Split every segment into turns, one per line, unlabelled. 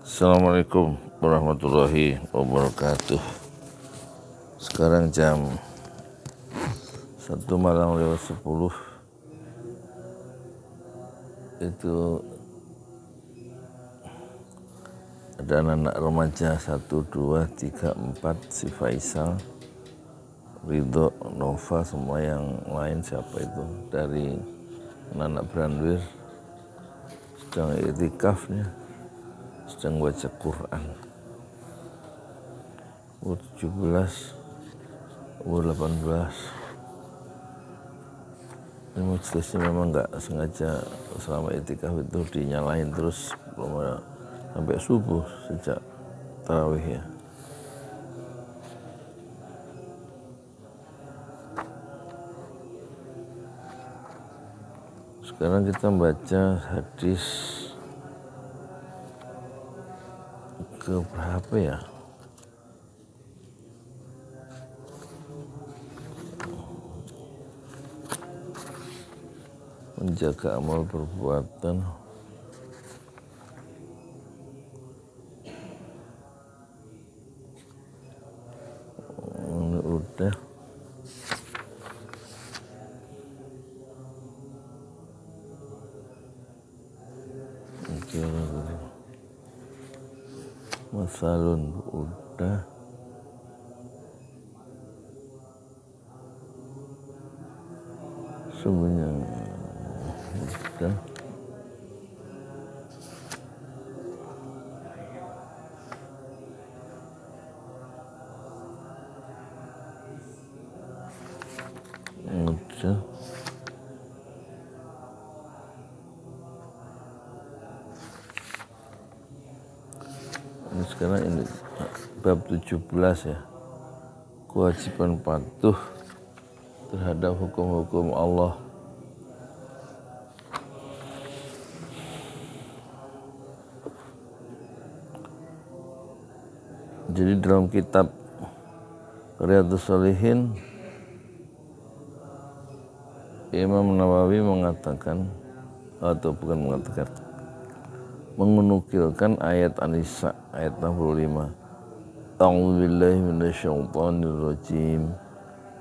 Assalamualaikum warahmatullahi wabarakatuh. Sekarang jam 1 malam lewat 10. Itu ada anak-anak remaja 1, 2, 3, 4, si Faisal, Ridho, Nova, semua yang lain siapa itu dari anak-anak Branwir sedang iktikafnya, sedang baca Quran. 17, 18. Ini majelisnya memang nggak sengaja selama iktikaf itu dinyalain terus sampai subuh sejak tarawih ya. Sekarang kita baca hadis ke berapa ya? Menjaga amal perbuatan. Ini udah. Masalun udah. Semuanya udah. Udah. Ini sekarang ini bab 17 ya. Kewajiban patuh terhadap hukum-hukum Allah. Jadi dalam kitab Riyadhus Shalihin, Imam Nawawi mengatakan, atau bukan mengatakan, menukilkan ayat An-Nisa ayat 65. A'udzubillahi minasyaitonirrajim.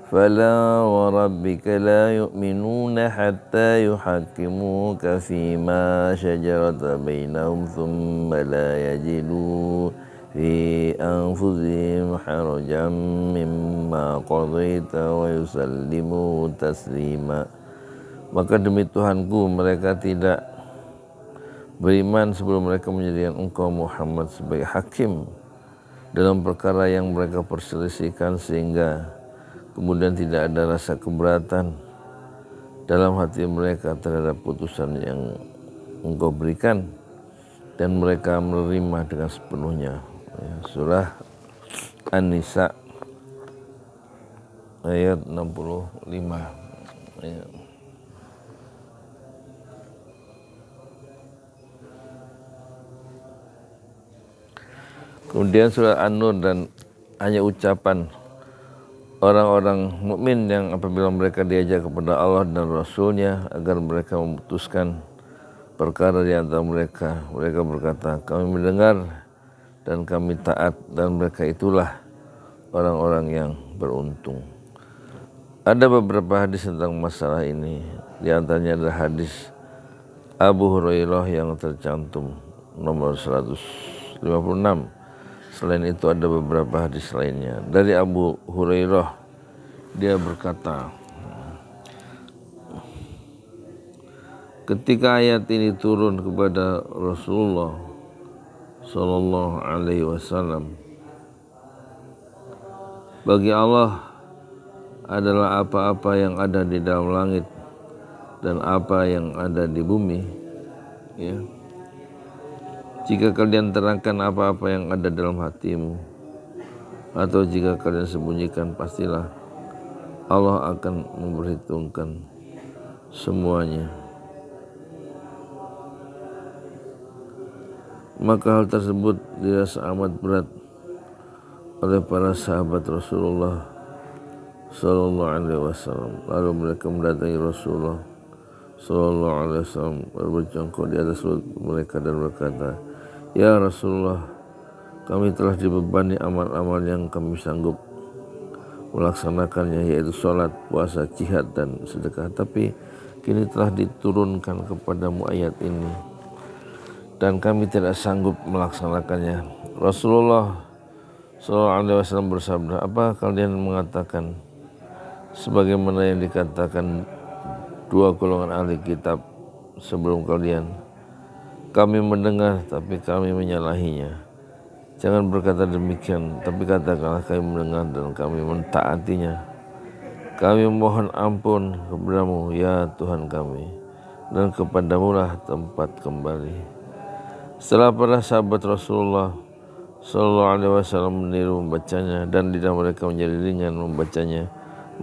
Fala wa rabbika la yu'minuna hatta yuhakkimuka fima shajarata bainahum thumma la yajidu fi anfusihim harajan mimma qadaita wa yusallimu taslima. Maka demi Tuhanku, mereka tidak beriman sebelum mereka menjadikan engkau Muhammad sebagai hakim dalam perkara yang mereka perselisihkan, sehingga kemudian tidak ada rasa keberatan dalam hati mereka terhadap putusan yang engkau berikan, dan mereka menerima dengan sepenuhnya. Surah An-Nisa ayat 65. Kemudian surah An-Nur, dan hanya ucapan orang-orang mukmin yang apabila mereka diajak kepada Allah dan Rasul-Nya agar mereka memutuskan perkara di antara mereka, mereka berkata, kami mendengar dan kami taat, dan mereka itulah orang-orang yang beruntung. Ada beberapa hadis tentang masalah ini. Di antaranya adalah hadis Abu Hurairah yang tercantum nomor 156. Selain itu ada beberapa hadis lainnya. Dari Abu Hurairah, dia berkata, ketika ayat ini turun kepada Rasulullah Sallallahu Alaihi Wasallam, bagi Allah adalah apa-apa yang ada di dalam langit dan apa yang ada di bumi. Ya. Jika kalian terangkan apa-apa yang ada dalam hatimu, atau jika kalian sembunyikan, pastilah Allah akan memperhitungkan semuanya. Maka hal tersebut dirasa amat berat oleh para sahabat Rasulullah Sallallahu Alaihi Wasallam. Lalu mereka mendatangi Rasulullah Sallallahu Alaihi Wasallam, berjongkok di atas lutut mereka dan berkata, Ya Rasulullah, kami telah dibebani amal-amal yang kami sanggup melaksanakannya, yaitu sholat, puasa, jihad, dan sedekah. Tapi kini telah diturunkan kepadamu ayat ini dan kami tidak sanggup melaksanakannya. Rasulullah SAW bersabda, apa kalian mengatakan sebagaimana yang dikatakan dua golongan ahli kitab sebelum kalian? Kami mendengar tapi kami menyalahinya. Jangan berkata demikian, tapi katakanlah kami mendengar dan kami mentaatinya. Kami mohon ampun kepadamu ya Tuhan kami, dan kepadamulah tempat kembali. Setelah para sahabat Rasulullah SAW meniru membacanya dan lidah mereka menjadi ringan membacanya,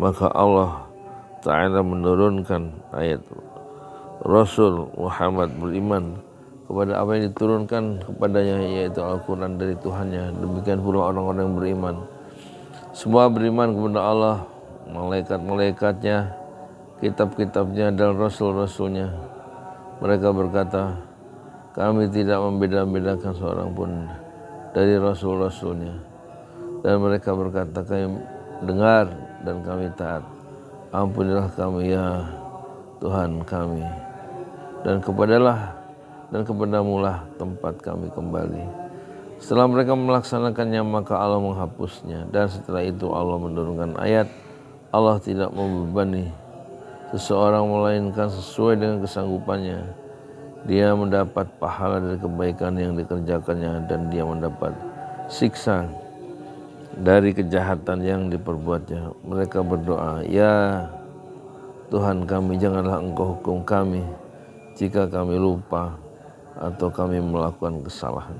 maka Allah Ta'ala menurunkan ayat Rasul Muhammad beriman kepada apa yang diturunkan kepadanya, yaitu Al-Quran dari Tuhannya. Demikian pula orang-orang yang beriman. Semua beriman kepada Allah, malaikat-malaikatnya, kitab-kitabnya, dan rasul-rasulnya. Mereka berkata, kami tidak membeda-bedakan seorang pun dari rasul-rasulnya. Dan mereka berkata, kami dengar dan kami taat. Ampunilah kami ya Tuhan kami, dan kepadamulah tempat kami kembali. Setelah mereka melaksanakannya, maka Allah menghapusnya. Dan setelah itu Allah menurunkan ayat, Allah tidak membebani seseorang melainkan sesuai dengan kesanggupannya. Dia mendapat pahala dari kebaikan yang dikerjakannya, dan dia mendapat siksa dari kejahatan yang diperbuatnya. Mereka berdoa, ya Tuhan kami, janganlah Engkau hukum kami jika kami lupa atau kami melakukan kesalahan.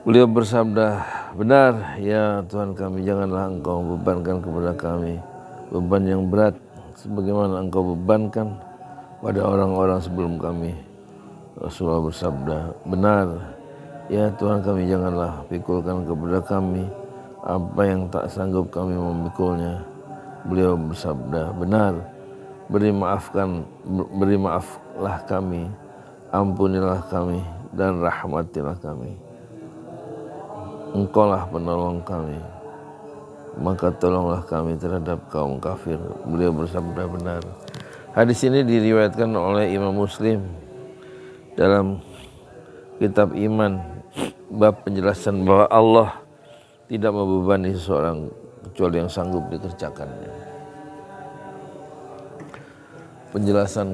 Beliau bersabda, benar ya Tuhan kami, janganlah Engkau bebankan kepada kami beban yang berat sebagaimana Engkau bebankan pada orang-orang sebelum kami. Rasulullah bersabda, benar ya Tuhan kami, janganlah pikulkan kepada kami apa yang tak sanggup kami memikulnya. Beliau bersabda, benar, beri maaflah kami, ampunilah kami, dan rahmatilah kami. Engkaulah penolong kami, maka tolonglah kami terhadap kaum kafir. Beliau bersabda, benar. Hadis ini diriwayatkan oleh Imam Muslim dalam kitab iman, bab penjelasan bahwa Allah tidak membebani seseorang kecuali yang sanggup dikerjakannya. Penjelasan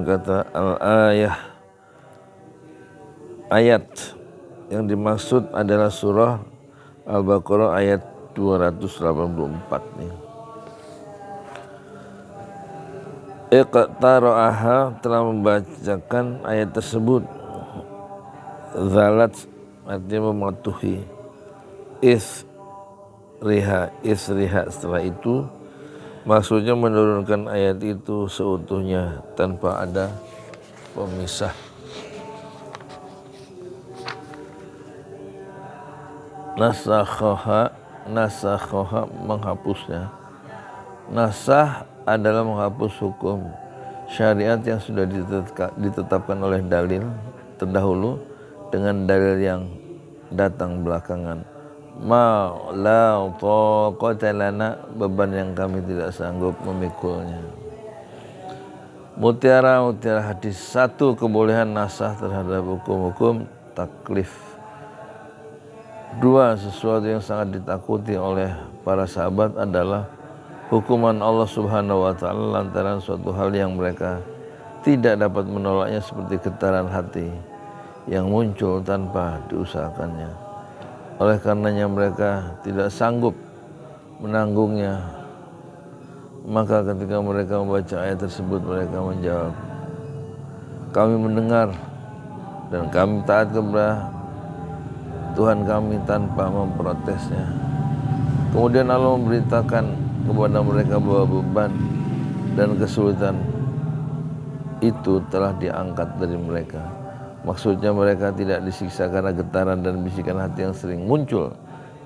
kata al-ayah, ayat yang dimaksud adalah surah Al-Baqarah ayat 284 nih. Iqtara'aha, telah membacakan ayat tersebut. Zalat artinya mematuhi. Isriha, setelah itu maksudnya menurunkan ayat itu seutuhnya tanpa ada pemisah. Nasakhoha, menghapusnya. Nasah adalah menghapus hukum syariat yang sudah ditetapkan oleh dalil terdahulu dengan dalil yang datang belakangan. Ma la taqata lana, beban yang kami tidak sanggup memikulnya. Mutiara hadis. 1. Kebolehan nasah terhadap hukum-hukum taklif. 2. Sesuatu yang sangat ditakuti oleh para sahabat adalah hukuman Allah Subhanahu wa Ta'ala lantaran suatu hal yang mereka tidak dapat menolaknya, seperti getaran hati yang muncul tanpa diusahakannya. Oleh karenanya mereka tidak sanggup menanggungnya. Maka ketika mereka membaca ayat tersebut, mereka menjawab, kami mendengar dan kami taat kepada Tuhan kami tanpa memprotesnya. Kemudian Allah memberitakan kepada mereka bahwa beban dan kesulitan itu telah diangkat dari mereka. Maksudnya mereka tidak disiksa karena getaran dan bisikan hati yang sering muncul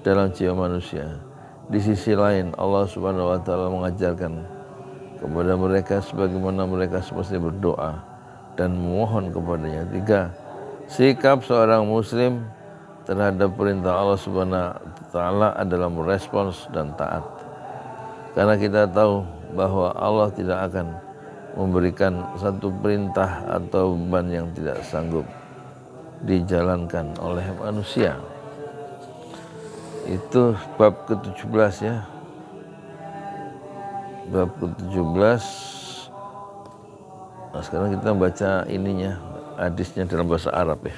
dalam jiwa manusia. Di sisi lain, Allah Subhanahu wa Ta'ala mengajarkan kepada mereka sebagaimana mereka semestinya berdoa dan memohon kepadanya. 3. Sikap seorang muslim terhadap perintah Allah Subhanahu wa taala adalah merespons dan taat. Karena kita tahu bahwa Allah tidak akan memberikan satu perintah atau beban yang tidak sanggup dijalankan oleh manusia. Itu bab ke-17 ya. Bab ke-17. Nah, sekarang kita baca ininya, hadisnya dalam bahasa Arab ya.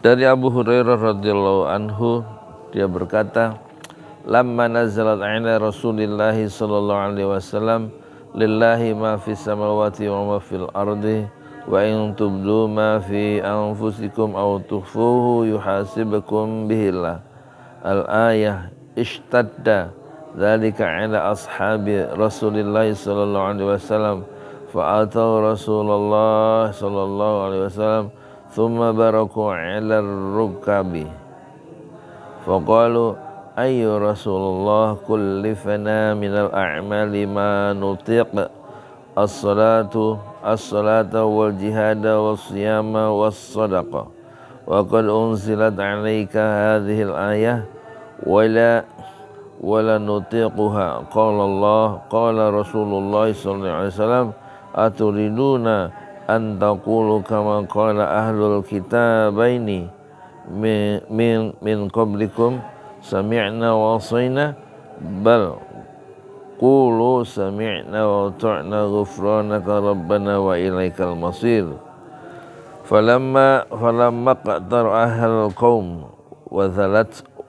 Dari Abu Hurairah radhiyallahu anhu, dia berkata, "Lamma nazalat 'ala Rasulillah sallallahu alaihi wasallam, lillahi ma fis samawati wa ma fil ardi, wa in tubdu ma fi anfusikum aw tukhfuhu yuhasibukum bihillah." Al-ayah ishtadda dzalika 'ala ashabi Rasulillah sallallahu alaihi wasallam fa'atau Rasulullah sallallahu alaihi wasallam thumma baraku 'ala ar-rukabi faqalu ayyu Rasulullah kullifana minal a'mali ma nutiq as-salata wal jihada was siyama was sadaqa wa qad unzilat 'alaika hadhihi al-ayah wala nutiquha qala Allah qala Rasulullah sallallahu alaihi wasallam aturiduna an taqulu kama qala ahlul kitabaini min qablikum sami'na wa asayna bal qulu sami'na wa ata'na ghufranaka rabbana wa ilaikal masir. Falamma qatar ahlul qaum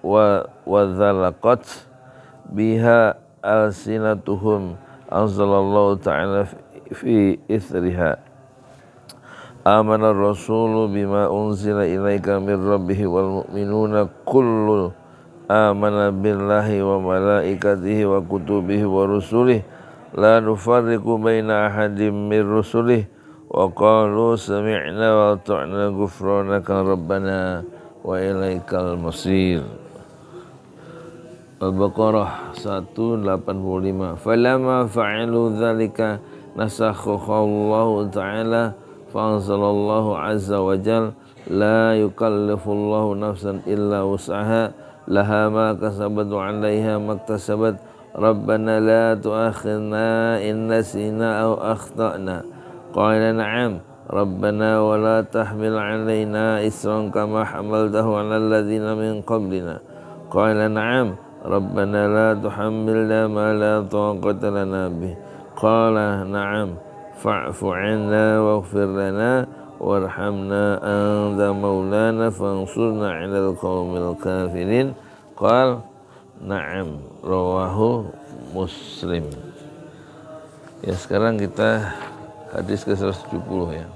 wa dhalaqat biha alsinatuhum anzalallahu ta'ala fi ithriha amana ar-rasulu bima unzila ilaika min rabbihi wal mu'minuna kullu amana billahi wa malaikatihi wa kutubihi wa rusulihi la nufarriqu baina ahadin min rusulihi wa qalu sami'na wa ata'na ghufranaka rabbana wa ilaikal masir. Al-Baqarah 185. Falamma fa'alu dzalika nasakhallahu ta'ala fa'anzalallahu azza wa jalla la yukallifullahu nafsan illa wus'aha laha ma kasabat wa 'alaiha maktasabat rabbana la tu'akhidna in nasina aw akhtana qala na'am rabbana wa la tahmil 'alaina isran kama hamaltahu 'alal ladzina min qablina qala na'am rabbana la tuhammilna ma la taqata lana bih qala na'am fa'fu 'anna waghfir lana warhamna anta maulana fansurna 'alal qaumil kafirin qala na'am rawahu Muslim. Ya, sekarang kita hadis ke 170 ya.